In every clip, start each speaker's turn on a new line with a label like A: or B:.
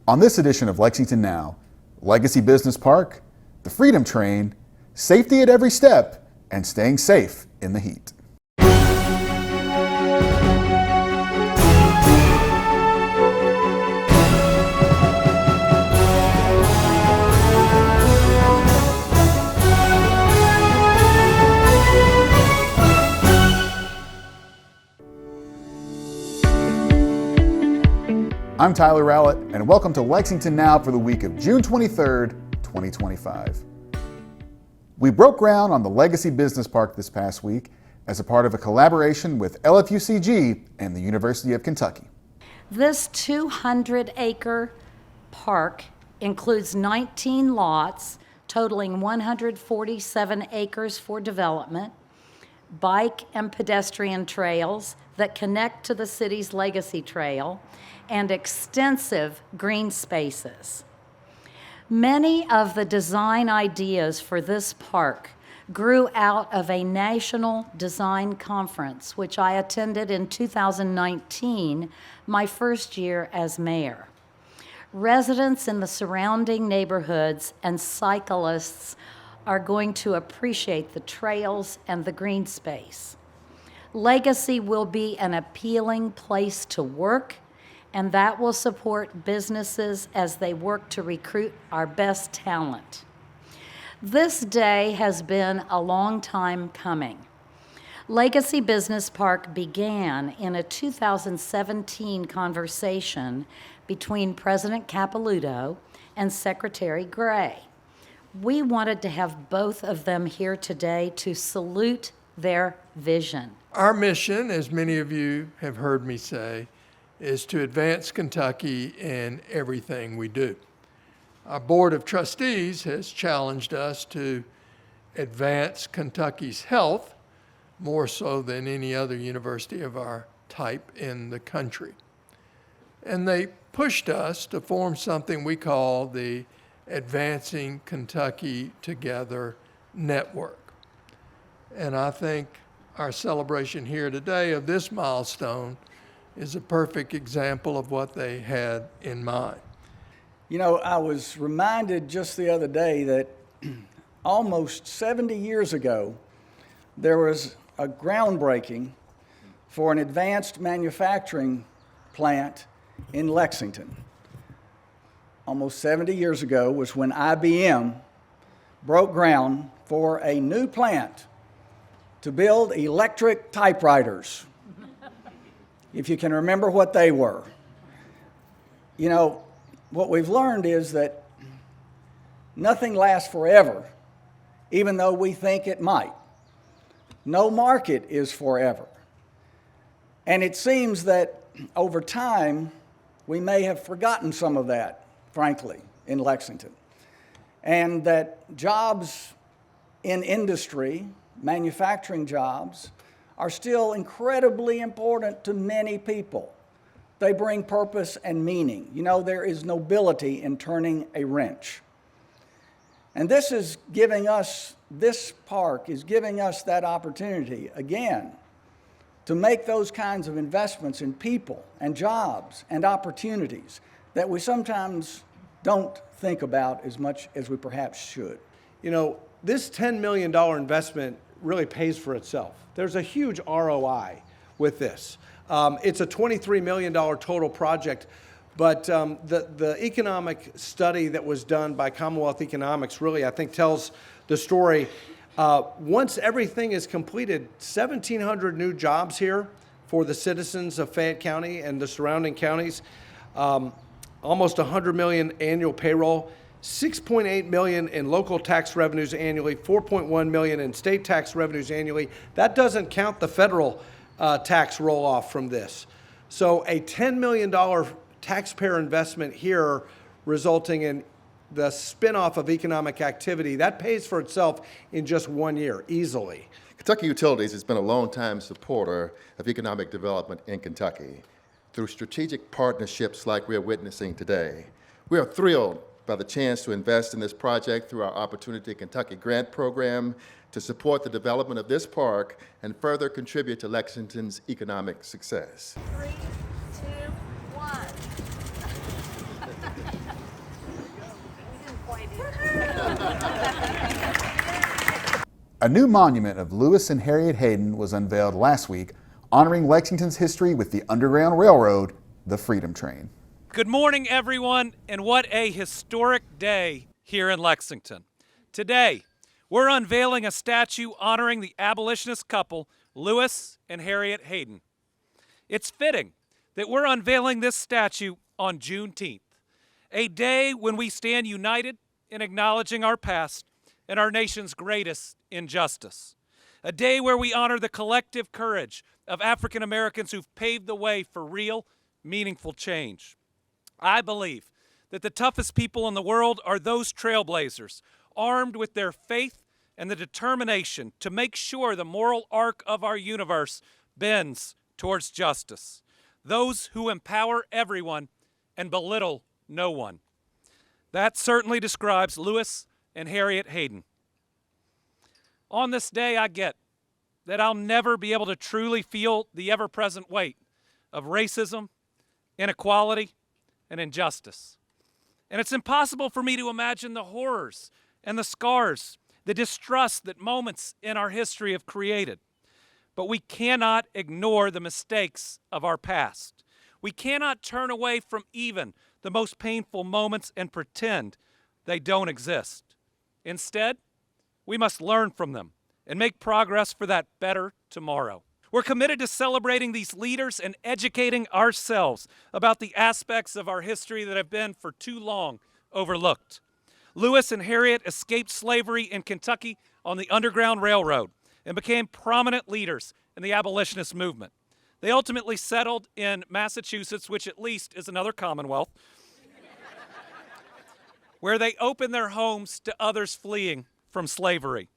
A: On this edition of Lexington Now, Legacy Business Park, the Freedom Train, safety at every step, and staying safe in the heat. I'm Tyler Rowlett, and welcome to Lexington Now for the week of June 23rd, 2025. We broke ground on the Legacy Business Park this past week as a part of a collaboration with LFUCG and the University of Kentucky.
B: This 200-acre park includes 19 lots totaling 147 acres for development, bike and pedestrian trails that connect to the city's Legacy Trail, and extensive green spaces. Many of the design ideas for this park grew out of a national design conference, which I attended in 2019, my first year as mayor. Residents in the surrounding neighborhoods and cyclists are going to appreciate the trails and the green space. Legacy will be an appealing place to work, and that will support businesses as they work to recruit our best talent. This day has been a long time coming. Legacy Business Park began in a 2017 conversation between President Capilouto and Secretary Gray. We wanted to have both of them here today to salute their vision.
C: Our mission, as many of you have heard me say, is to advance Kentucky in everything we do. Our Board of Trustees has challenged us to advance Kentucky's health more so than any other university of our type in the country. And they pushed us to form something we call the Advancing Kentucky Together Network. And I think our celebration here today of this milestone is a perfect example of what they had in mind.
D: You know, I was reminded just the other day that almost 70 years ago, there was a groundbreaking for an advanced manufacturing plant in Lexington. Almost 70 years ago was when IBM broke ground for a new plant to build electric typewriters, if you can remember what they were. You know, what we've learned is that nothing lasts forever, even though we think it might. No market is forever. And it seems that over time, we may have forgotten some of that, frankly, in Lexington. And that jobs in industry, manufacturing jobs, are still incredibly important to many people. They bring purpose and meaning. You know, there is nobility in turning a wrench. And this park is giving us that opportunity, again, to make those kinds of investments in people and jobs and opportunities that we sometimes don't think about as much as we perhaps should.
E: You know, this $10 million investment really pays for itself. There's a huge ROI with this. It's a $23 million total project, but the economic study that was done by Commonwealth Economics really, I think, tells the story. Once everything is completed, 1,700 new jobs here for the citizens of Fayette County and the surrounding counties, almost $100 million annual payroll, $6.8 million in local tax revenues annually, $4.1 million in state tax revenues annually. That doesn't count the federal tax roll-off from this. So a $10 million taxpayer investment here resulting in the spin-off of economic activity, that pays for itself in just 1 year, easily.
F: Kentucky Utilities has been a long-time supporter of economic development in Kentucky through strategic partnerships like we're witnessing today. We are thrilled by the chance to invest in this project through our Opportunity Kentucky grant program to support the development of this park and further contribute to Lexington's economic success.
B: 3, 2, 1.
A: A new monument of Lewis and Harriet Hayden was unveiled last week, honoring Lexington's history with the Underground Railroad, the Freedom Train.
G: Good morning, everyone, and what a historic day here in Lexington. Today, we're unveiling a statue honoring the abolitionist couple, Lewis and Harriet Hayden. It's fitting that we're unveiling this statue on Juneteenth, a day when we stand united in acknowledging our past and our nation's greatest injustice. A day where we honor the collective courage of African Americans who've paved the way for real, meaningful change. I believe that the toughest people in the world are those trailblazers, armed with their faith and the determination to make sure the moral arc of our universe bends towards justice. Those who empower everyone and belittle no one. That certainly describes Lewis and Harriet Hayden. On this day, I get that I'll never be able to truly feel the ever-present weight of racism, inequality, and injustice. And it's impossible for me to imagine the horrors and the scars, the distrust that moments in our history have created. But we cannot ignore the mistakes of our past. We cannot turn away from even the most painful moments and pretend they don't exist. Instead, we must learn from them and make progress for that better tomorrow. We're committed to celebrating these leaders and educating ourselves about the aspects of our history that have been for too long overlooked. Lewis and Harriet escaped slavery in Kentucky on the Underground Railroad and became prominent leaders in the abolitionist movement. They ultimately settled in Massachusetts, which at least is another Commonwealth, where they opened their homes to others fleeing from slavery.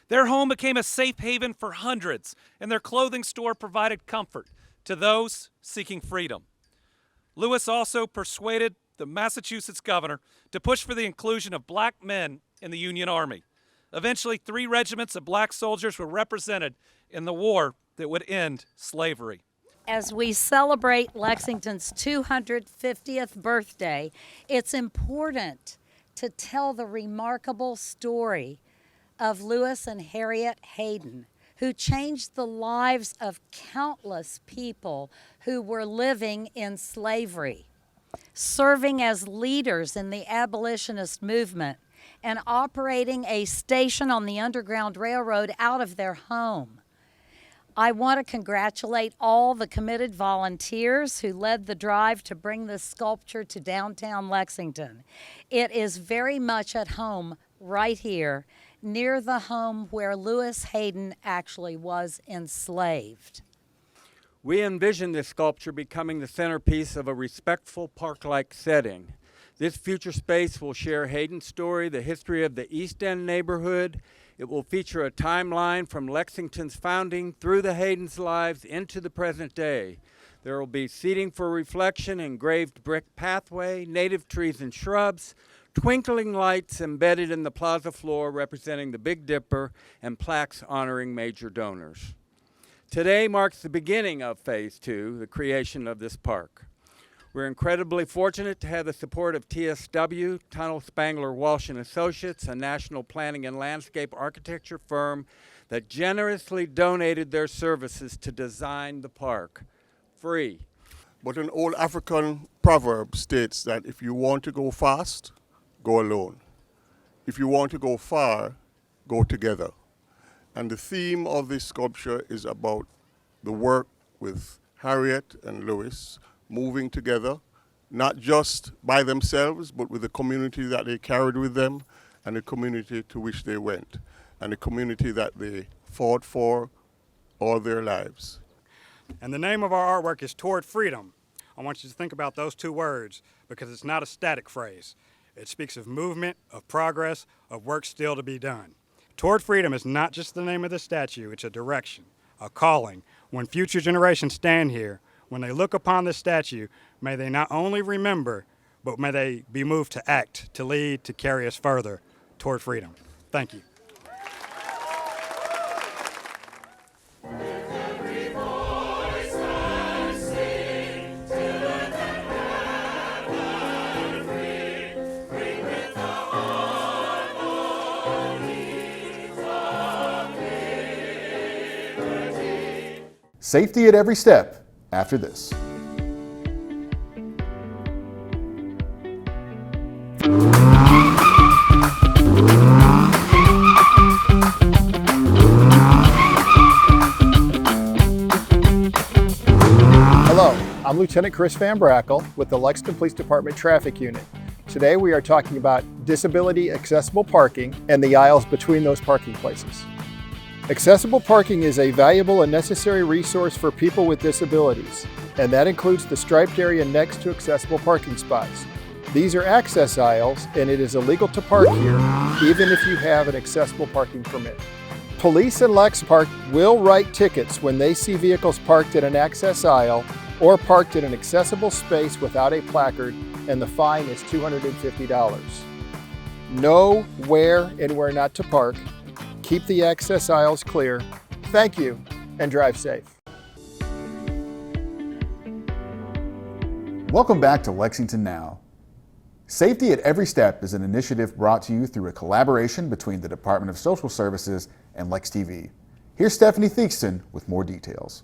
G: Their home became a safe haven for hundreds, and their clothing store provided comfort to those seeking freedom. Lewis also persuaded the Massachusetts governor to push for the inclusion of black men in the Union Army. Eventually, 3 regiments of black soldiers were represented in the war that would end slavery.
B: As we celebrate Lexington's 250th birthday, it's important to tell the remarkable story of Lewis and Harriet Hayden, who changed the lives of countless people who were living in slavery, serving as leaders in the abolitionist movement, and operating a station on the Underground Railroad out of their home. I want to congratulate all the committed volunteers who led the drive to bring this sculpture to downtown Lexington. It is very much at home right here, near the home where Lewis Hayden actually was enslaved.
H: We envision this sculpture becoming the centerpiece of a respectful park-like setting. This future space will share Hayden's story, the history of the East End neighborhood. It will feature a timeline from Lexington's founding through the Hayden's lives into the present day. There will be seating for reflection, engraved brick pathway, native trees and shrubs, twinkling lights embedded in the plaza floor representing the Big Dipper, and plaques honoring major donors. Today marks the beginning of Phase 2, the creation of this park. We're incredibly fortunate to have the support of TSW, Tunnel Spangler Walsh & Associates, a national planning and landscape architecture firm that generously donated their services to design the park, free.
I: But an old African proverb states that if you want to go fast, go alone. If you want to go far, go together. And the theme of this sculpture is about the work with Harriet and Lewis, moving together, not just by themselves, but with the community that they carried with them and the community to which they went, and the community that they fought for all their lives.
J: And the name of our artwork is Toward Freedom. I want you to think about those 2 words because it's not a static phrase. It speaks of movement, of progress, of work still to be done. Toward Freedom is not just the name of the statue, it's a direction, a calling. When future generations stand here, when they look upon this statue, may they not only remember, but may they be moved to act, to lead, to carry us further toward freedom. Thank you.
A: Safety at every step after this.
K: Hello, I'm Lieutenant Chris Van Brackle with the Lexington Police Department Traffic Unit. Today we are talking about disability accessible parking and the aisles between those parking places. Accessible parking is a valuable and necessary resource for people with disabilities, and that includes the striped area next to accessible parking spots. These are access aisles, and it is illegal to park here, even if you have an accessible parking permit. Police and Lex Park will write tickets when they see vehicles parked in an access aisle or parked in an accessible space without a placard, and the fine is $250. Know where and where not to park. Keep the access aisles clear. Thank you, and drive safe.
A: Welcome back to Lexington Now. Safety at Every Step is an initiative brought to you through a collaboration between the Department of Social Services and Lex TV. Here's Stephanie Theakston with more details.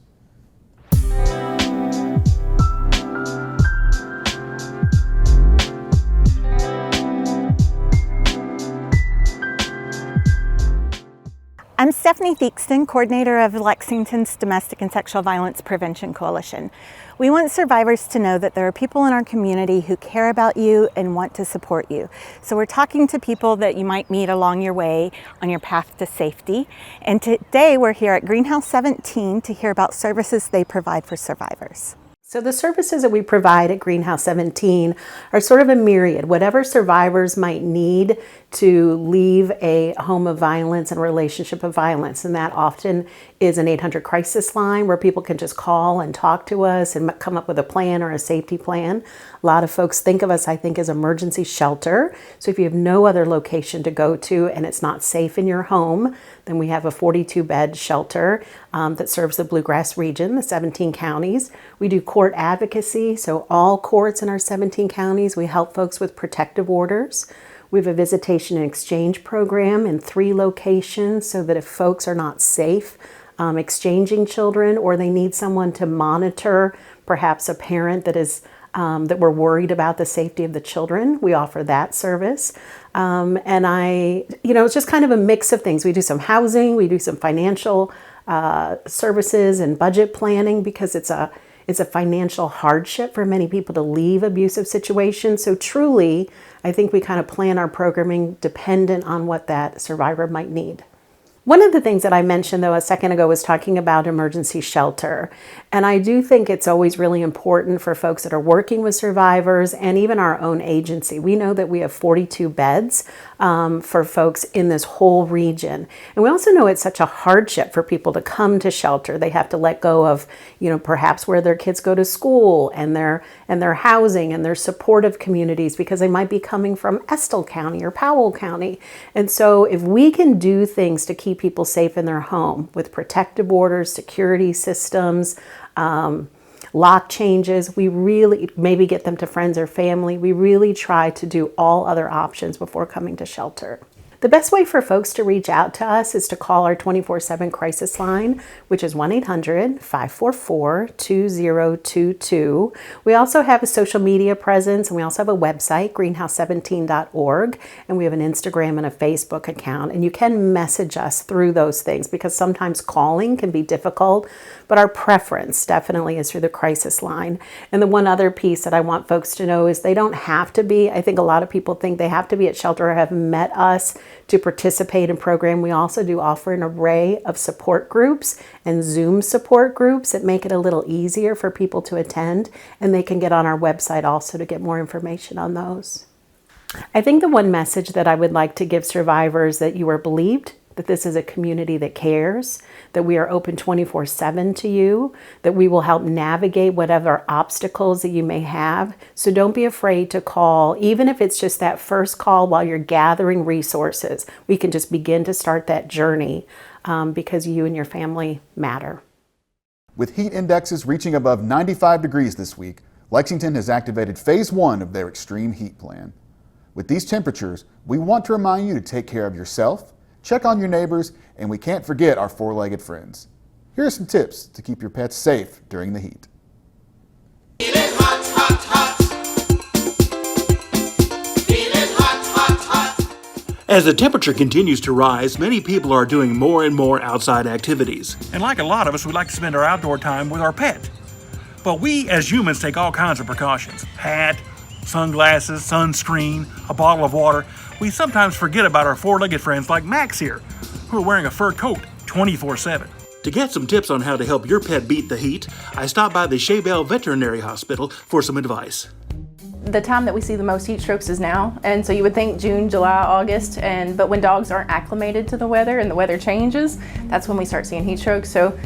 L: I'm Stephanie Theakston, coordinator of Lexington's Domestic and Sexual Violence Prevention Coalition. We want survivors to know that there are people in our community who care about you and want to support you. So we're talking to people that you might meet along your way on your path to safety. And today we're here at Greenhouse 17 to hear about services they provide for survivors.
M: So the services that we provide at Greenhouse 17 are sort of a myriad. Whatever survivors might need to leave a home of violence and a relationship of violence. And that often is an 800 crisis line where people can just call and talk to us and come up with a plan or a safety plan. A lot of folks think of us, I think, as emergency shelter. So if you have no other location to go to and it's not safe in your home, then we have a 42-bed shelter that serves the Bluegrass region, the 17 counties. We do court advocacy, so all courts in our 17 counties, we help folks with protective orders. We have a visitation and exchange program in 3 locations so that if folks are not safe exchanging children or they need someone to monitor, perhaps a parent that is that we're worried about the safety of the children, we offer that service. It's just kind of a mix of things. We do some housing, we do some financial services and budget planning because it's a financial hardship for many people to leave abusive situations. So truly, I think we kind of plan our programming dependent on what that survivor might need. One of the things that I mentioned, though, a second ago was talking about emergency shelter. And I do think it's always really important for folks that are working with survivors and even our own agency. We know that we have 42 beds for folks in this whole region. And we also know it's such a hardship for people to come to shelter. They have to let go of, perhaps where their kids go to school and their housing and their supportive communities because they might be coming from Estill County or Powell County. And so if we can do things to keep people safe in their home with protective orders, security systems, lock changes, we really maybe get them to friends or family. We really try to do all other options before coming to shelter. The best way for folks to reach out to us is to call our 24/7 crisis line, which is 1-800-544-2022. We also have a social media presence, and we also have a website, greenhouse17.org, and we have an Instagram and a Facebook account. And you can message us through those things because sometimes calling can be difficult, but our preference definitely is through the crisis line. And the one other piece that I want folks to know is they don't have to be, I think a lot of people think they have to be at shelter or have met us to participate in program. We also do offer an array of support groups and Zoom support groups that make it a little easier for people to attend, and they can get on our website also to get more information on those. I think the one message that I would like to give survivors that you are believed, that this is a community that cares, that we are open 24/7 to you, that we will help navigate whatever obstacles that you may have. So don't be afraid to call, even if it's just that first call while you're gathering resources. We can just begin to start that journey because you and your family matter.
A: With heat indexes reaching above 95 degrees this week, Lexington has activated Phase 1 of their extreme heat plan. With these temperatures, we want to remind you to take care of yourself, check on your neighbors, and we can't forget our four-legged friends. Here are some tips to keep your pets safe during the heat.
N: As the temperature continues to rise, many people are doing more and more outside activities.
O: And like a lot of us, we like to spend our outdoor time with our pet. But we as humans take all kinds of precautions. Hat, sunglasses, sunscreen, a bottle of water. We sometimes forget about our four-legged friends like Max here, who are wearing a fur coat 24/7.
N: To get some tips on how to help your pet beat the heat, I stopped by the Shaybell Veterinary Hospital for some advice.
P: The time that we see the most heat strokes is now, and so you would think June, July, August, but when dogs aren't acclimated to the weather and the weather changes, that's when we start seeing heat strokes. So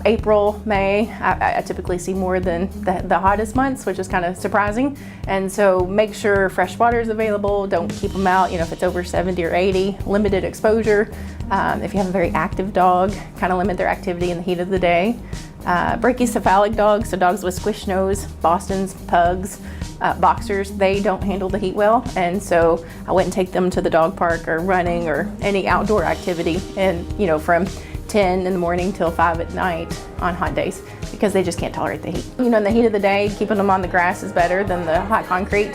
P: April, May, I typically see more than the hottest months, which is kind of surprising. And so make sure fresh water is available. Don't keep them out, if it's over 70 or 80, limited exposure. If you have a very active dog, kind of limit their activity in the heat of the day. Brachycephalic dogs, so dogs with squish nose, Bostons, pugs, boxers, they don't handle the heat well, and so I wouldn't take them to the dog park or running or any outdoor activity and from 10 in the morning till 5 at night on hot days, because they just can't tolerate the heat. In the heat of the day, keeping them on the grass is better than the hot concrete.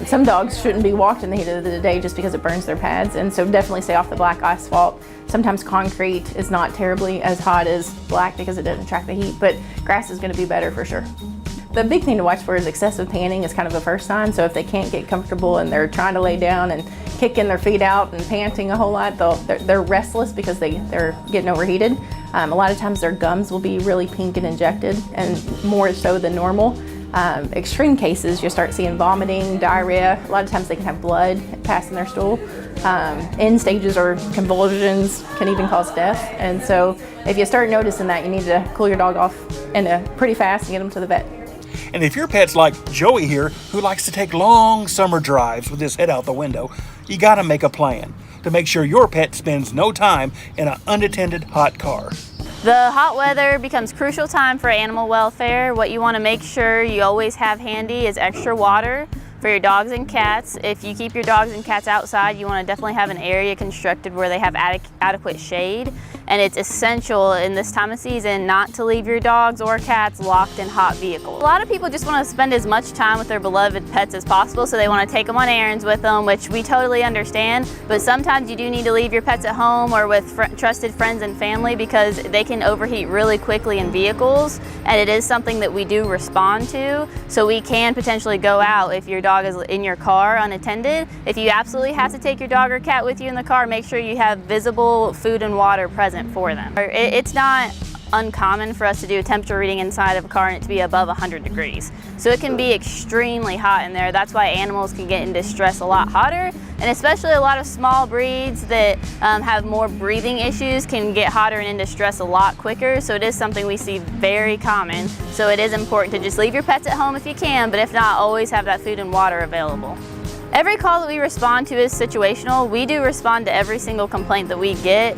P: Some dogs shouldn't be walked in the heat of the day just because it burns their pads, and so definitely stay off the black asphalt. Sometimes concrete is not terribly as hot as black because it doesn't track the heat, but grass is going to be better for sure. The big thing to watch for is excessive panting is kind of a first sign. So if they can't get comfortable and they're trying to lay down and kicking their feet out and panting a whole lot, they're restless because they're getting overheated. A lot of times their gums will be really pink and injected, and more so than normal. Extreme cases, you'll start seeing vomiting, diarrhea. A lot of times they can have blood pass in their stool. End stages or convulsions can even cause death. And so if you start noticing that, you need to cool your dog off pretty fast and get them to the vet.
O: And if your pet's like Joey here, who likes to take long summer drives with his head out the window, you gotta make a plan to make sure your pet spends no time in an unattended hot car.
Q: The hot weather becomes crucial time for animal welfare. What you want to make sure you always have handy is extra water for your dogs and cats. If you keep your dogs and cats outside, you want to definitely have an area constructed where they have adequate shade. And it's essential in this time of season not to leave your dogs or cats locked in hot vehicles. A lot of people just want to spend as much time with their beloved pets as possible, so they want to take them on errands with them, which we totally understand. But sometimes you do need to leave your pets at home or with trusted friends and family, because they can overheat really quickly in vehicles, and it is something that we do respond to. So we can potentially go out if your dog is in your car unattended. If you absolutely have to take your dog or cat with you in the car, make sure you have visible food and water present for them. It's not uncommon for us to do a temperature reading inside of a car and it to be above 100 degrees. So it can be extremely hot in there. That's why animals can get into stress a lot hotter, and especially a lot of small breeds that have more breathing issues can get hotter and into stress a lot quicker. So it is something we see very common. So it is important to just leave your pets at home if you can, but if not, always have that food and water available. Every call that we respond to is situational. We do respond to every single complaint that we get,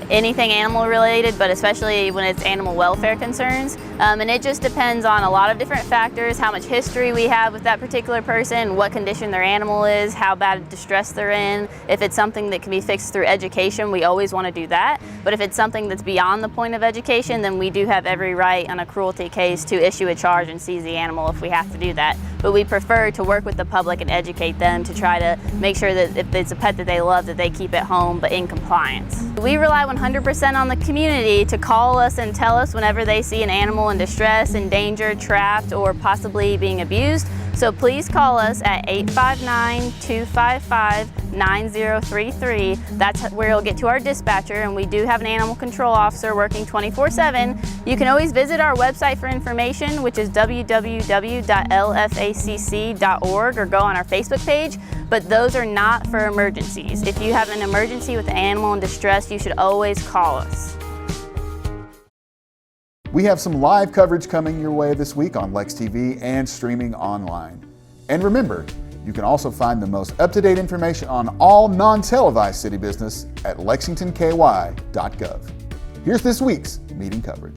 Q: anything animal related, but especially when it's animal welfare concerns. And it just depends on a lot of different factors, how much history we have with that particular person, what condition their animal is, how bad distress they're in. If it's something that can be fixed through education, we always want to do that. But if it's something that's beyond the point of education, then we do have every right on a cruelty case to issue a charge and seize the animal if we have to do that. But we prefer to work with the public and educate them to try to make sure that if it's a pet that they love, that they keep it home but in compliance. We rely 100% on the community to call us and tell us whenever they see an animal in distress, in danger, trapped, or possibly being abused. So please call us at 859-255-9033. That's where you'll get to our dispatcher, and we do have an animal control officer working 24/7. You can always visit our website for information, which is www.lfacc.org, or go on our Facebook page, but those are not for emergencies. If you have an emergency with an animal in distress, you should always call us.
A: We have some live coverage coming your way this week on Lex TV and streaming online. And remember, you can also find the most up-to-date information on all non-televised city business at lexingtonky.gov. Here's this week's meeting coverage.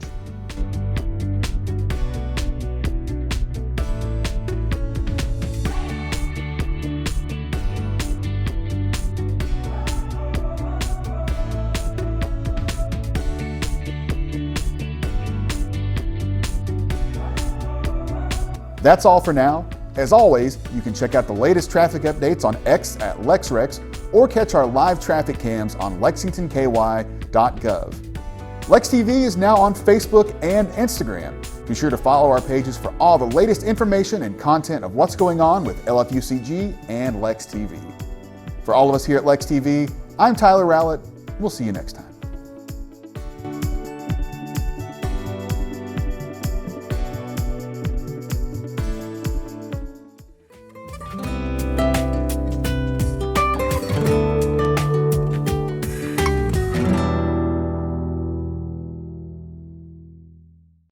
A: That's all for now. As always, you can check out the latest traffic updates on X at LexRex or catch our live traffic cams on lexingtonky.gov. Lex TV is now on Facebook and Instagram. Be sure to follow our pages for all the latest information and content of what's going on with LFUCG and Lex TV. For all of us here at Lex TV, I'm Tyler Rowlett. We'll see you next time.